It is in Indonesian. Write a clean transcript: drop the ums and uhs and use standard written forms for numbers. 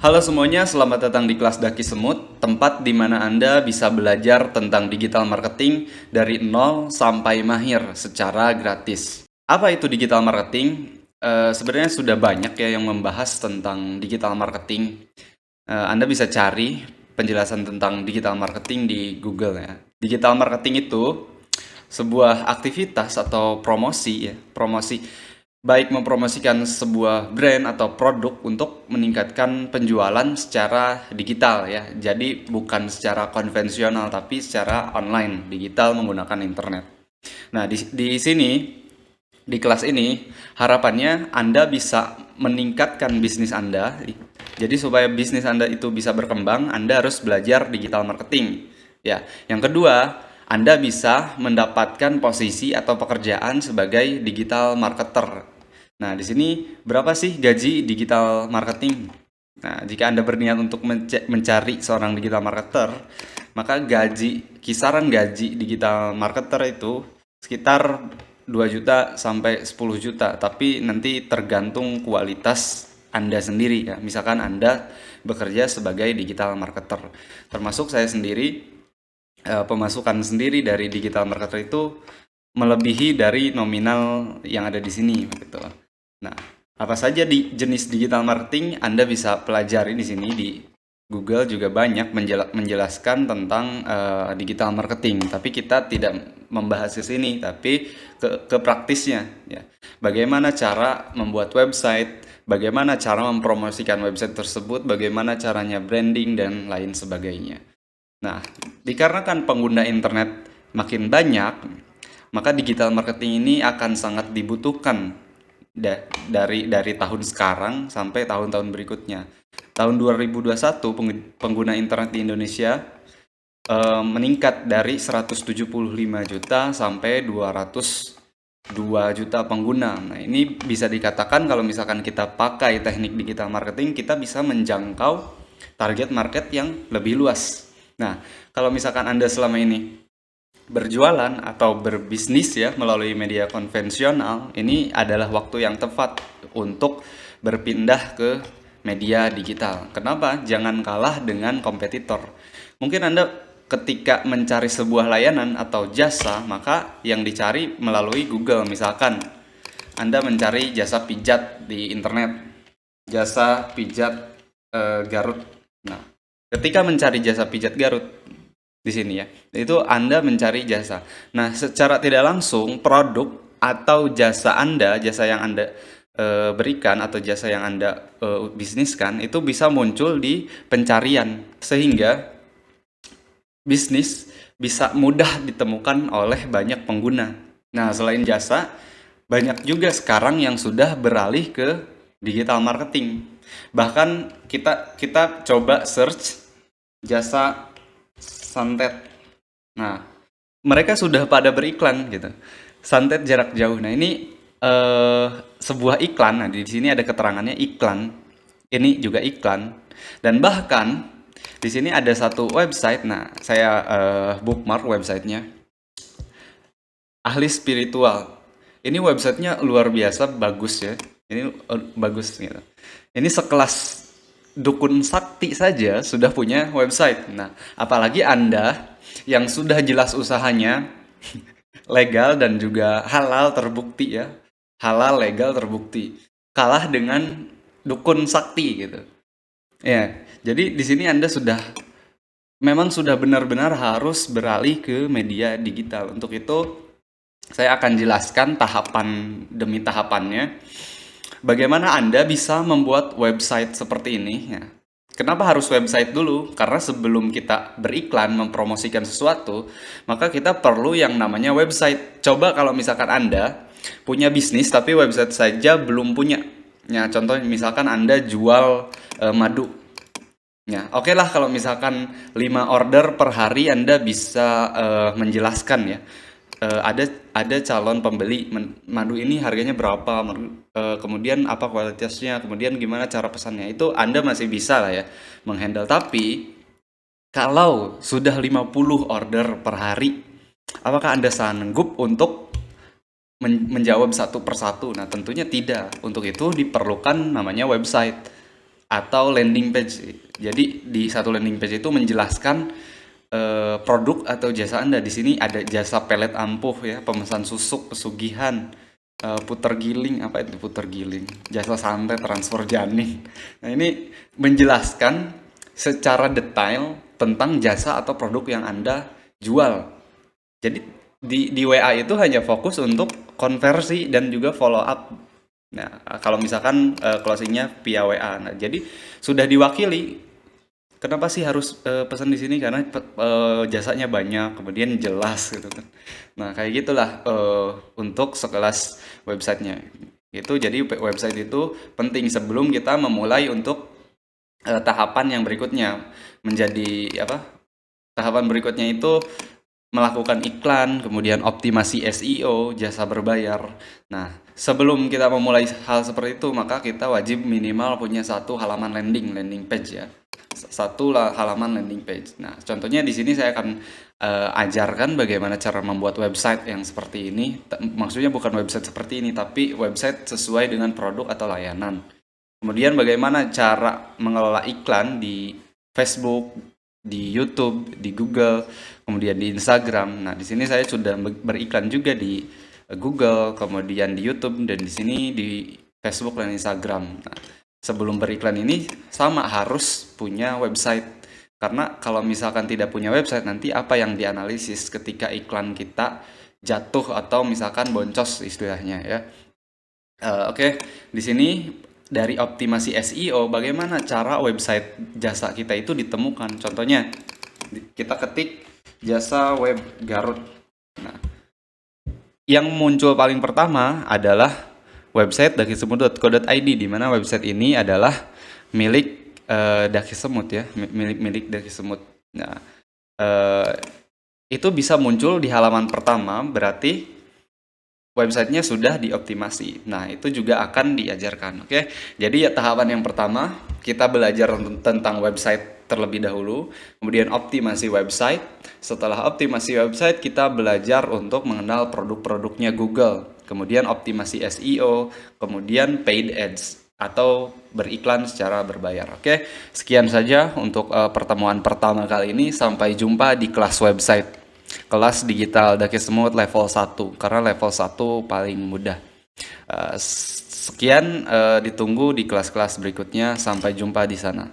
Halo semuanya, selamat datang di kelas Daki Semut, tempat di mana Anda bisa belajar tentang digital marketing dari nol sampai mahir secara gratis. Apa itu digital marketing? Sebenarnya sudah banyak ya yang membahas tentang digital marketing. Anda bisa cari penjelasan tentang digital marketing di Google ya. Digital marketing itu sebuah aktivitas atau promosi ya, promosi baik mempromosikan sebuah brand atau produk untuk meningkatkan penjualan secara digital ya. Jadi bukan secara konvensional tapi secara online, digital menggunakan internet. Nah, di sini di kelas ini harapannya Anda bisa meningkatkan bisnis Anda. Jadi supaya bisnis Anda itu bisa berkembang, Anda harus belajar digital marketing. Ya, yang kedua, Anda bisa mendapatkan posisi atau pekerjaan sebagai digital marketer. Nah, di sini berapa sih gaji digital marketing? Nah, jika Anda berniat untuk mencari seorang digital marketer, maka kisaran gaji digital marketer itu sekitar 2 juta sampai 10 juta, tapi nanti tergantung kualitas Anda sendiri ya. Misalkan Anda bekerja sebagai digital marketer. Termasuk saya sendiri, pemasukan sendiri dari digital marketer itu melebihi dari nominal yang ada di sini gitu. Nah, apa saja di jenis digital marketing Anda bisa pelajari di sini di Google juga banyak menjelaskan tentang digital marketing, tapi kita tidak membahas di sini, tapi ke praktisnya ya. Bagaimana cara membuat website, bagaimana cara mempromosikan website tersebut, bagaimana caranya branding dan lain sebagainya. Nah, dikarenakan pengguna internet makin banyak, maka digital marketing ini akan sangat dibutuhkan dari tahun sekarang sampai tahun-tahun berikutnya. Tahun 2021 pengguna internet di Indonesia meningkat dari 175 juta sampai 202 juta pengguna. Nah, ini bisa dikatakan kalau misalkan kita pakai teknik digital marketing, kita bisa menjangkau target market yang lebih luas. Nah, kalau misalkan Anda selama ini berjualan atau berbisnis ya melalui media konvensional, ini adalah waktu yang tepat untuk berpindah ke media digital. Kenapa? Jangan kalah dengan kompetitor. Mungkin Anda ketika mencari sebuah layanan atau jasa, maka yang dicari melalui Google. Misalkan Anda mencari jasa pijat di internet, jasa pijat Garut. Nah, ketika mencari jasa pijat Garut di sini ya, itu Anda mencari jasa. Nah, secara tidak langsung produk atau jasa Anda, jasa yang Anda berikan atau jasa yang Anda bisniskan itu bisa muncul di pencarian sehingga bisnis bisa mudah ditemukan oleh banyak pengguna. Nah, selain jasa, banyak juga sekarang yang sudah beralih ke digital marketing. Bahkan kita coba search jasa santet. Nah, mereka sudah pada beriklan gitu. Santet jarak jauh. Nah, ini sebuah iklan. Nah, di sini ada keterangannya iklan. Ini juga iklan. Dan bahkan di sini ada satu website. Nah, saya bookmark websitenya. Ahli spiritual. Ini websitenya luar biasa bagus ya. Ini bagus gitu. Ini sekelas dukun sakti saja sudah punya website. Nah, apalagi Anda yang sudah jelas usahanya legal dan juga halal terbukti ya. Halal, legal, terbukti. Kalah dengan dukun sakti gitu. Ya, jadi di sini Anda memang sudah benar-benar harus beralih ke media digital. Untuk itu saya akan jelaskan tahapan demi tahapannya. Bagaimana Anda bisa membuat website seperti ini ya. Kenapa harus website dulu? Karena sebelum kita beriklan mempromosikan sesuatu, maka kita perlu yang namanya website. Coba kalau misalkan Anda punya bisnis tapi website saja belum punya. Ya, contoh misalkan Anda jual madu. Ya, oke lah kalau misalkan 5 order per hari Anda bisa menjelaskan ya. Ada calon pembeli madu ini harganya berapa, kemudian apa kualitasnya, kemudian gimana cara pesannya, itu Anda masih bisa lah ya menghandle. Tapi kalau sudah 50 order per hari, apakah Anda sanggup untuk menjawab satu persatu? Nah, tentunya tidak. Untuk itu diperlukan namanya website. atau landing page. Jadi di satu landing page itu menjelaskan produk atau jasa Anda. Di sini ada jasa pelet ampuh ya, pemesan susuk, pesugihan, puter giling, apa itu puter giling? Jasa santet, transfer janin. Nah, ini menjelaskan secara detail tentang jasa atau produk yang Anda jual. Jadi di WA itu hanya fokus untuk konversi dan juga follow up. Nah, kalau misalkan closingnya via WA, nah jadi sudah diwakili. Kenapa sih harus pesan di sini? Karena jasanya banyak, kemudian jelas gitu kan. Nah, kayak gitulah untuk sekelas websitenya. Itu jadi website itu penting sebelum kita memulai untuk tahapan yang berikutnya. Menjadi apa? Tahapan berikutnya itu melakukan iklan, kemudian optimasi SEO, jasa berbayar. Nah, sebelum kita memulai hal seperti itu, maka kita wajib minimal punya satu halaman landing page ya. Satu halaman landing page. Nah, contohnya di sini saya akan ajarkan bagaimana cara membuat website yang seperti ini. Maksudnya bukan website seperti ini, tapi website sesuai dengan produk atau layanan. Kemudian bagaimana cara mengelola iklan di Facebook, di YouTube, di Google, kemudian di Instagram. Nah, di sini saya sudah beriklan juga di Google, kemudian di YouTube, dan di sini di Facebook dan Instagram. Nah, sebelum beriklan ini sama harus punya website. Karena kalau misalkan tidak punya website, nanti apa yang dianalisis ketika iklan kita jatuh atau misalkan boncos istilahnya ya. Oke, di sini dari optimasi SEO, bagaimana cara website jasa kita itu ditemukan. Contohnya, kita ketik jasa web Garut. Nah, yang muncul paling pertama adalah website dakisemut.co.id, di mana website ini adalah milik Daki Semut ya, milik Daki Semut. Nah, itu bisa muncul di halaman pertama, berarti websitenya sudah dioptimasi. Nah, itu juga akan diajarkan. Oke, jadi ya tahapan yang pertama kita belajar tentang website terlebih dahulu, kemudian optimasi website. Setelah optimasi website, kita belajar untuk mengenal produk-produknya Google, kemudian optimasi SEO, kemudian paid ads atau beriklan secara berbayar. Oke, sekian saja untuk pertemuan pertama kali ini. Sampai jumpa di kelas website. Kelas digital Daki Semut level 1, karena level 1 paling mudah. Sekian, ditunggu di kelas-kelas berikutnya. Sampai jumpa di sana.